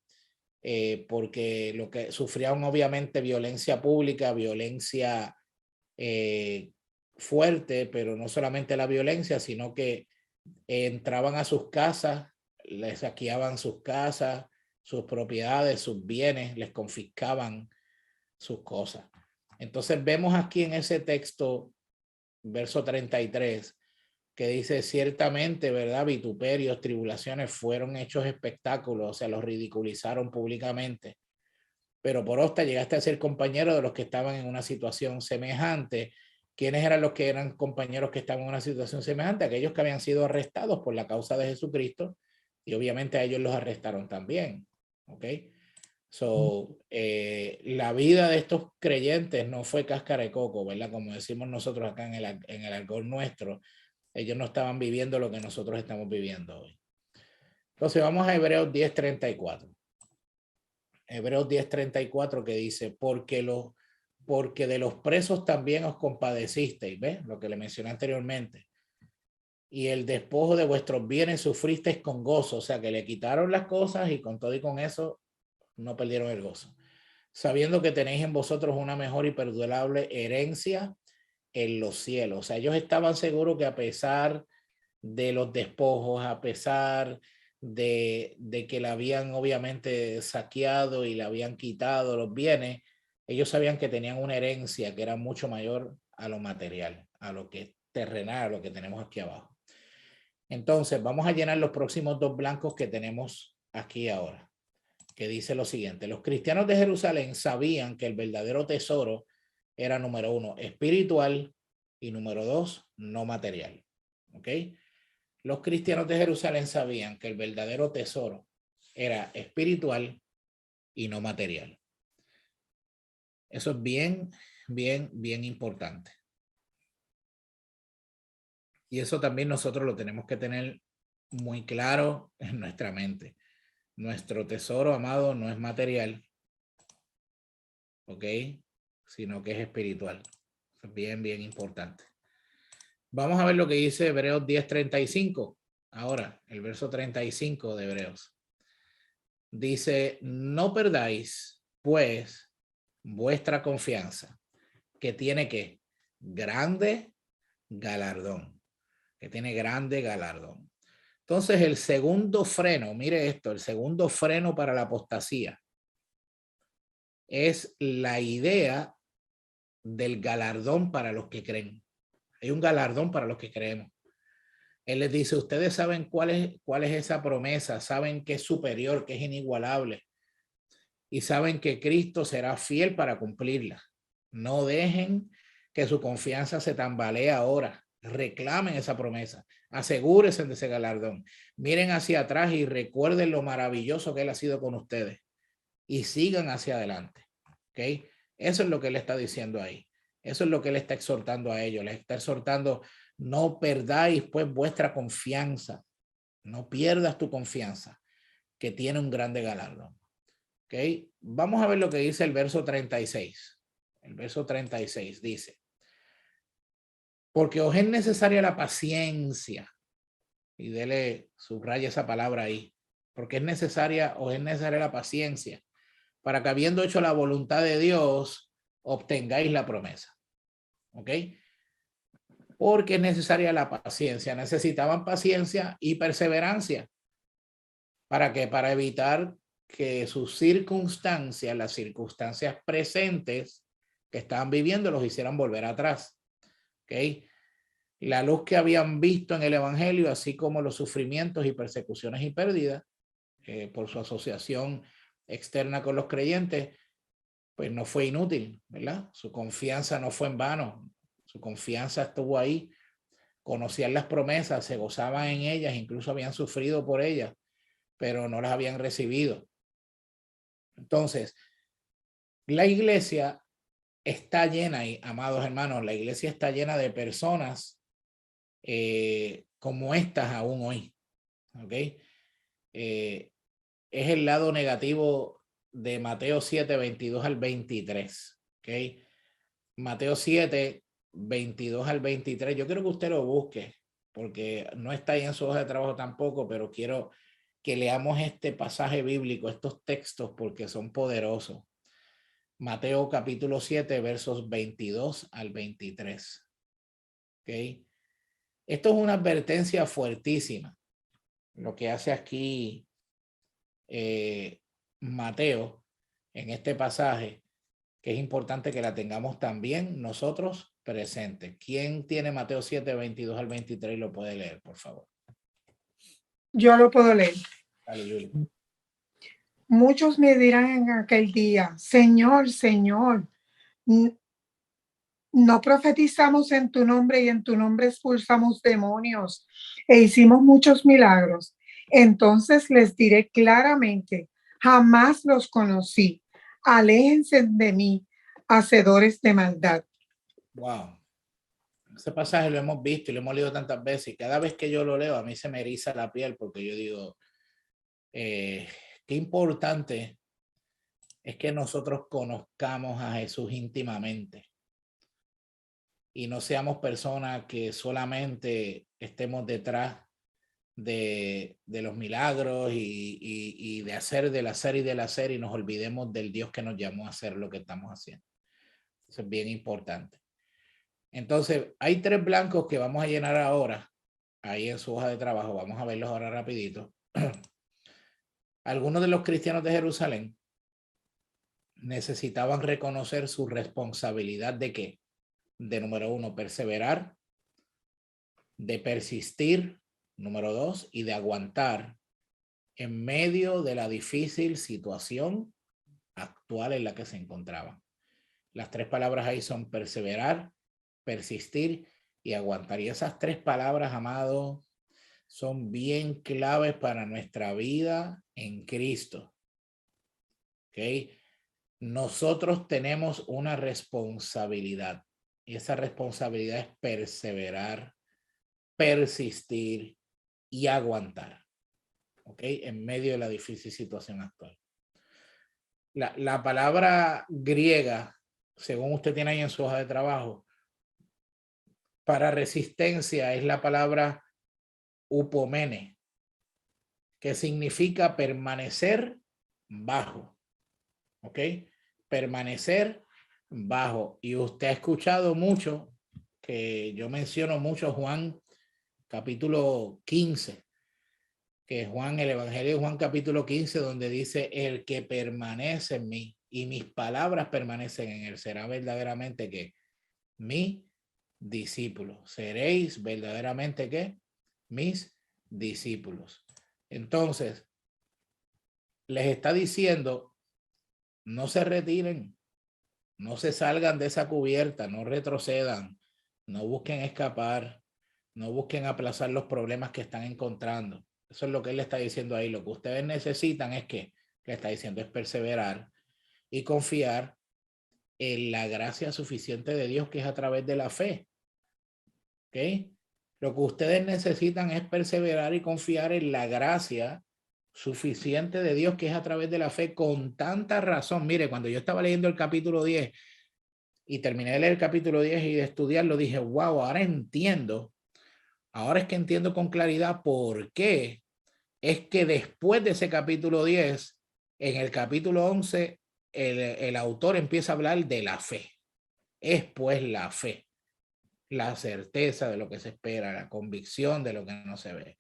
[SPEAKER 1] porque lo que sufrían obviamente violencia pública, violencia fuerte, pero no solamente la violencia, sino que entraban a sus casas, les saqueaban sus casas, sus propiedades, sus bienes, les confiscaban sus cosas. Entonces vemos aquí en ese texto, verso 33, que dice ciertamente, ¿verdad? Vituperios, tribulaciones fueron hechos espectáculos, o sea, los ridiculizaron públicamente. Pero por otra llegaste a ser compañero de los que estaban en una situación semejante. ¿Quiénes eran los que eran compañeros que estaban en una situación semejante? Aquellos que habían sido arrestados por la causa de Jesucristo, y obviamente a ellos los arrestaron también. ¿Ok? So, la vida de estos creyentes no fue cáscara de coco, ¿verdad? Como decimos nosotros acá en el argot nuestro, ellos no estaban viviendo lo que nosotros estamos viviendo hoy. Entonces vamos a Hebreos 10:34. Hebreos 10:34 que dice, porque de los presos también os compadecisteis, ¿ves? Lo que le mencioné anteriormente. y el despojo de vuestros bienes sufristeis con gozo. O sea, que le quitaron las cosas y con todo y con eso no perdieron el gozo. Sabiendo que tenéis en vosotros una mejor y perdurable herencia en los cielos. O sea, ellos estaban seguros que a pesar de los despojos, a pesar de que le habían obviamente saqueado y le habían quitado los bienes, ellos sabían que tenían una herencia que era mucho mayor a lo material, a lo que es terrenal, a lo que tenemos aquí abajo. Entonces, vamos a llenar los próximos 2 blancos que tenemos aquí ahora, que dice lo siguiente: los cristianos de Jerusalén sabían que el verdadero tesoro era, número 1, espiritual, y número 2, no material. ¿Ok? Los cristianos de Jerusalén sabían que el verdadero tesoro era espiritual y no material. Eso es bien, bien, bien importante. Y eso también nosotros lo tenemos que tener muy claro en nuestra mente. Nuestro tesoro, amado, no es material, ¿ok? Sino que es espiritual. Eso es bien, bien importante. Vamos a ver lo que dice Hebreos 10:35. Ahora, el verso 35 de Hebreos. Dice: no perdáis, pues, vuestra confianza, que tiene que grande galardón. Que tiene grande galardón. Entonces, el segundo freno, mire esto, el segundo freno para la apostasía es la idea del galardón para los que creen. Hay un galardón para los que creemos. Él les dice: ustedes saben cuál es esa promesa, saben que es superior, que es inigualable, y saben que Cristo será fiel para cumplirla. No dejen que su confianza se tambalee ahora. Reclamen esa promesa. Asegúrense de ese galardón. Miren hacia atrás y recuerden lo maravilloso que Él ha sido con ustedes. Y sigan hacia adelante. ¿Ok? Eso es lo que Él está diciendo ahí. Eso es lo que Él está exhortando a ellos. Les está exhortando: no perdáis pues vuestra confianza. No pierdas tu confianza, que tiene un grande galardón. ¿Ok? Vamos a ver lo que dice el verso 36. El verso 36 dice: porque os es necesaria la paciencia. Y dele, subraya esa palabra ahí. Porque es necesaria la paciencia, para que, habiendo hecho la voluntad de Dios, obtengáis la promesa. ¿Ok? Porque es necesaria la paciencia. Necesitaban paciencia y perseverancia. ¿Para qué? Para evitar que sus circunstancias, las circunstancias presentes que estaban viviendo, los hicieran volver atrás. ¿Ok? La luz que habían visto en el evangelio, así como los sufrimientos y persecuciones y pérdidas por su asociación externa con los creyentes, pues no fue inútil, ¿verdad? Su confianza no fue en vano. Su confianza estuvo ahí. Conocían las promesas, se gozaban en ellas, incluso habían sufrido por ellas, pero no las habían recibido. Entonces, la iglesia está llena, y amados hermanos, la iglesia está llena de personas como estas aún hoy. ¿Ok? Es el lado negativo de Mateo 7, 22 al 23. ¿Ok? Mateo 7, 22 al 23. Yo quiero que usted lo busque, porque no está ahí en su hoja de trabajo tampoco, pero quiero que leamos este pasaje bíblico, estos textos, porque son poderosos. Mateo capítulo 7, versos 22 al 23. ¿Ok? Esto es una advertencia fuertísima, lo que hace aquí Mateo en este pasaje, que es importante que la tengamos también nosotros presentes. ¿Quién tiene Mateo 7, 22 al 23 y lo puede leer, por favor?
[SPEAKER 4] Yo lo puedo leer.
[SPEAKER 1] Dale, Yuli.
[SPEAKER 4] Muchos me dirán en aquel día: Señor, Señor, no profetizamos en tu nombre y en tu nombre expulsamos demonios e hicimos muchos milagros. Entonces les diré claramente: jamás los conocí. Aléjense de mí, hacedores de maldad.
[SPEAKER 1] Wow. Ese pasaje lo hemos visto y lo hemos leído tantas veces, y cada vez que yo lo leo a mí se me eriza la piel, porque yo digo, qué importante es que nosotros conozcamos a Jesús íntimamente y no seamos personas que solamente estemos detrás de los milagros y de hacer, del hacer y del hacer, y nos olvidemos del Dios que nos llamó a hacer lo que estamos haciendo. Eso es bien importante. Entonces, hay 3 blancos que vamos a llenar ahora, ahí en su hoja de trabajo. Vamos a verlos ahora rapidito. Algunos de los cristianos de Jerusalén necesitaban reconocer su responsabilidad de ¿qué? De número 1, perseverar, de persistir, número 2, y de aguantar en medio de la difícil situación actual en la que se encontraban. Las 3 palabras ahí son perseverar, persistir y aguantar. Y esas 3 palabras, amados, son bien claves para nuestra vida en Cristo. ¿Ok? Nosotros tenemos una responsabilidad, y esa responsabilidad es perseverar, persistir y aguantar. ¿Ok? En medio de la difícil situación actual. La palabra griega, según usted tiene ahí en su hoja de trabajo, para resistencia es la palabra upomene, que significa permanecer bajo. ¿Ok? Permanecer bajo. Y usted ha escuchado mucho, que yo menciono mucho Juan capítulo 15, que Juan, el Evangelio de Juan capítulo 15, donde dice: el que permanece en mí y mis palabras permanecen en él, será verdaderamente que mi discípulo. Seréis verdaderamente que mis discípulos. Entonces, les está diciendo: no se retiren, no se salgan de esa cubierta, no retrocedan, no busquen escapar, no busquen aplazar los problemas que están encontrando. Eso es lo que él le está diciendo ahí. Lo que ustedes necesitan es que, le está diciendo, es perseverar y confiar en la gracia suficiente de Dios, que es a través de la fe. ¿Ok? Lo que ustedes necesitan es perseverar y confiar en la gracia suficiente de Dios, que es a través de la fe, con tanta razón. Mire, cuando yo estaba leyendo el capítulo 10 y terminé de leer el capítulo 10 y de estudiarlo, dije: wow, ahora entiendo. Ahora es que entiendo con claridad por qué es que después de ese capítulo 10, en el capítulo 11, el autor empieza a hablar de la fe. Es pues la fe, la certeza de lo que se espera, la convicción de lo que no se ve.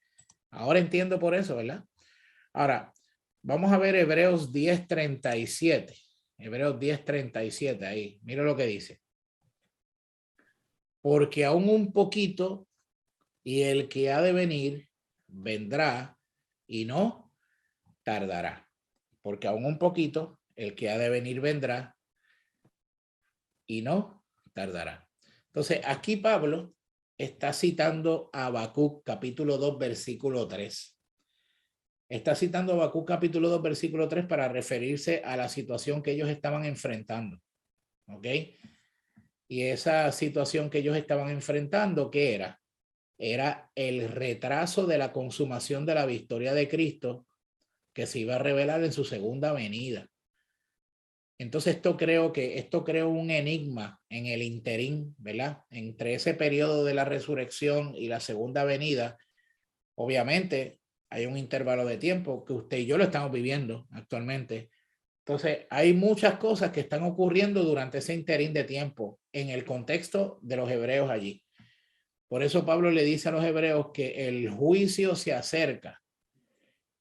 [SPEAKER 1] Ahora entiendo por eso, ¿verdad? Ahora, vamos a ver Hebreos 10:37. Hebreos 10:37 ahí. Mira lo que dice. Porque aún un poquito, y el que ha de venir vendrá y no tardará. Porque aún un poquito, el que ha de venir vendrá y no tardará. Entonces, aquí Pablo está citando a Habacuc capítulo 2, versículo 3. Está citando a Habacuc capítulo 2, versículo 3 para referirse a la situación que ellos estaban enfrentando. ¿Ok? Y esa situación que ellos estaban enfrentando, ¿qué era? Era el retraso de la consumación de la victoria de Cristo, que se iba a revelar en su segunda venida. Entonces esto creó un enigma en el interín, ¿verdad? Entre ese periodo de la resurrección y la segunda venida. Obviamente hay un intervalo de tiempo que usted y yo lo estamos viviendo actualmente. Entonces hay muchas cosas que están ocurriendo durante ese interín de tiempo en el contexto de los hebreos allí. Por eso Pablo le dice a los hebreos que el juicio se acerca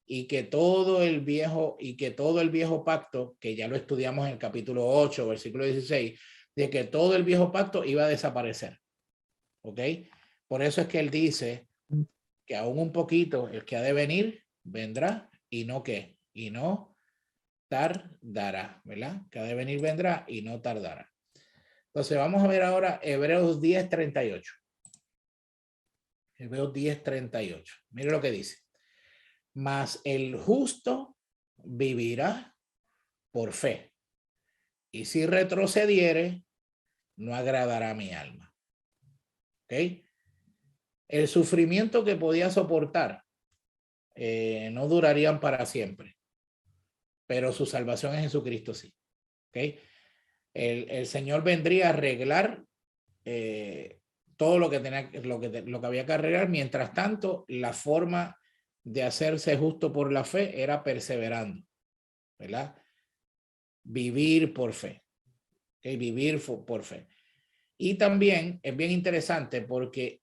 [SPEAKER 1] y que todo el viejo pacto, que ya lo estudiamos en el capítulo 8, versículo 16, de que todo el viejo pacto iba a desaparecer. ¿Ok? Por eso es que él dice que aún un poquito el que ha de venir vendrá y no qué, y no tardará, ¿verdad? Que ha de venir vendrá y no tardará. Entonces vamos a ver ahora Hebreos 10:38. Hebreos 10:38. Mire lo que dice. Mas el justo vivirá por fe, y si retrocediere, no agradará a mi alma. ¿Ok? El sufrimiento que podía soportar no durarían para siempre, pero su salvación en Jesucristo sí. ¿Ok? El Señor vendría a arreglar todo lo que tenía, lo que había que arreglar. Mientras tanto, la forma de hacerse justo por la fe era perseverando, ¿verdad? Vivir por fe, ¿okay? Vivir por fe. Y también es bien interesante porque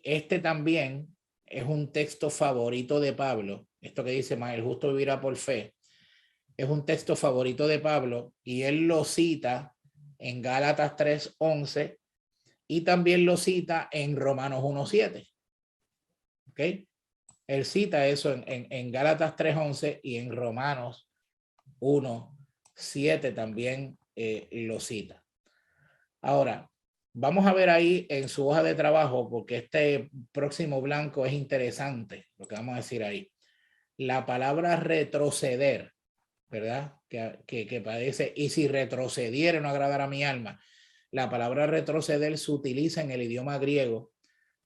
[SPEAKER 1] este también es un texto favorito de Pablo. Esto que dice, más el justo vivirá por fe, es un texto favorito de Pablo y él lo cita en Gálatas 3:11 y también lo cita en Romanos 1:7. ¿Ok? Él cita eso en Gálatas 3:11 y en Romanos 1:7 también lo cita. Ahora, vamos a ver ahí en su hoja de trabajo, porque este próximo blanco es interesante, lo que vamos a decir ahí. La palabra retroceder, ¿verdad? Que parece, y si retrocediere no agradará a mi alma. La palabra retroceder se utiliza en el idioma griego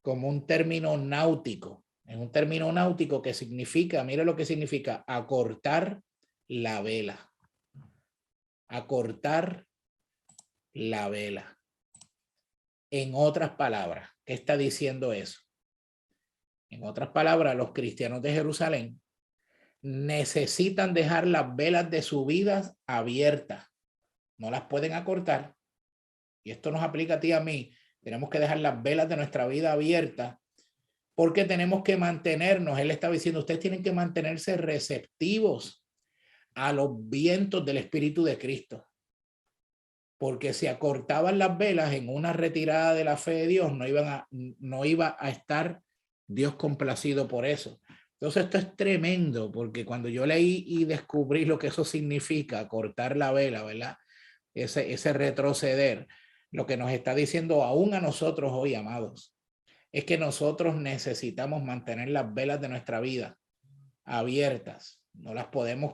[SPEAKER 1] como un término náutico. Es un término náutico que significa, mire lo que significa, acortar la vela. Acortar la vela. En otras palabras, ¿qué está diciendo eso? En otras palabras, los cristianos de Jerusalén necesitan dejar las velas de su vida abiertas. No las pueden acortar. Y esto nos aplica a ti y a mí. Tenemos que dejar las velas de nuestra vida abiertas porque tenemos que mantenernos. Él estaba diciendo, ustedes tienen que mantenerse receptivos a los vientos del Espíritu de Cristo. Porque si acortaban las velas en una retirada de la fe de Dios, no iba a estar Dios complacido por eso. Entonces esto es tremendo, porque cuando yo leí y descubrí lo que eso significa, cortar la vela, ¿verdad? Ese retroceder, lo que nos está diciendo aún a nosotros hoy, amados, es que nosotros necesitamos mantener las velas de nuestra vida abiertas. No las podemos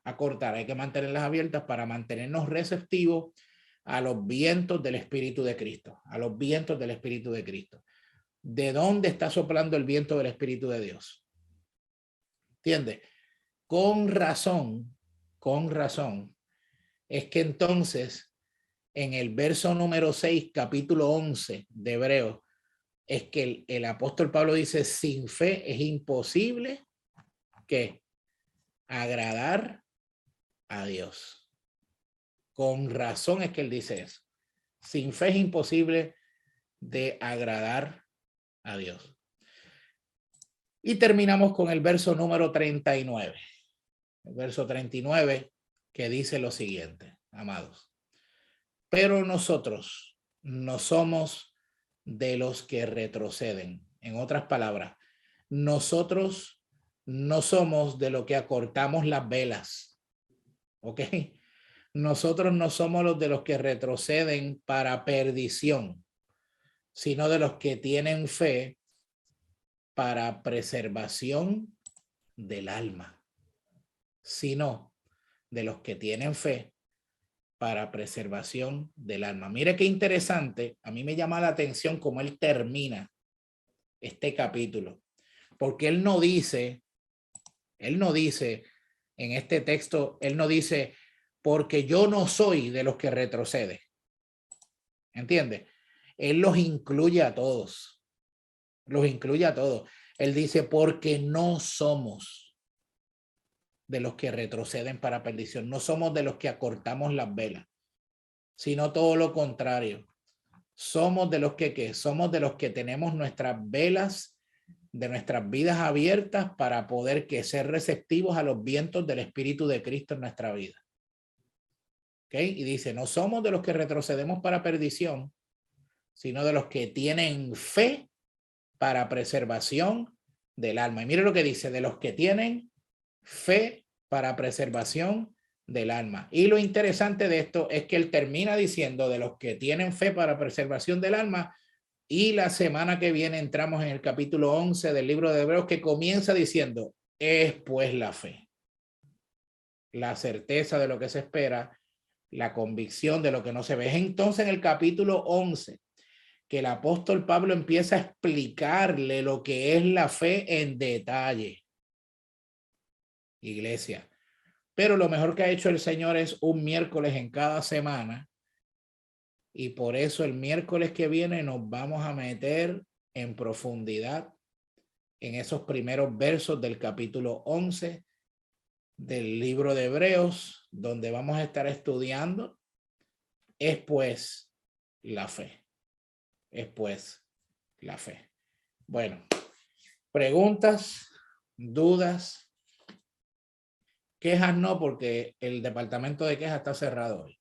[SPEAKER 1] acortar, hay que mantenerlas abiertas para mantenernos receptivos a los vientos del Espíritu de Cristo, a los vientos del Espíritu de Cristo. ¿De dónde está soplando el viento del Espíritu de Dios? ¿Entiendes? Con razón, es que entonces en el verso número 6, capítulo 11 de Hebreos, es que el apóstol Pablo dice, sin fe es imposible que agradar a Dios. Con razón es que él dice eso. Sin fe es imposible de agradar a Dios. Y terminamos con el verso número 39. El verso 39 que dice lo siguiente, amados. Pero nosotros no somos de los que retroceden. En otras palabras, nosotros no somos de los que acortamos las velas. ¿Ok? Nosotros no somos los de los que retroceden para perdición, sino de los que tienen fe para preservación del alma. Sino de los que tienen fe para preservación del alma. Mire qué interesante. A mí me llama la atención cómo él termina este capítulo, porque él no dice en este texto, él no dice, porque yo no soy de los que retrocede. ¿Entiende? Él los incluye a todos. Los incluye a todos. Él dice, porque no somos de los que retroceden para perdición. No somos de los que acortamos las velas, sino todo lo contrario. Somos de los que somos de los que tenemos nuestras velas de nuestras vidas abiertas para poder ser receptivos a los vientos del Espíritu de Cristo en nuestra vida. ¿Ok? Y dice, no somos de los que retrocedemos para perdición, sino de los que tienen fe para preservación del alma. Y mire lo que dice, de los que tienen fe para preservación del alma. Y lo interesante de esto es que él termina diciendo de los que tienen fe para preservación del alma, y la semana que viene entramos en el capítulo 11 del libro de Hebreos, que comienza diciendo, es pues la fe, la certeza de lo que se espera, la convicción de lo que no se ve. Es entonces en el capítulo 11 que el apóstol Pablo empieza a explicarle lo que es la fe en detalle. Iglesia. Pero lo mejor que ha hecho el Señor es un miércoles en cada semana y por eso el miércoles que viene nos vamos a meter en profundidad en esos primeros versos del capítulo 11 del libro de Hebreos, donde vamos a estar estudiando es pues la fe. Es pues la fe. Bueno, preguntas, dudas, quejas no, porque el departamento de quejas está cerrado hoy.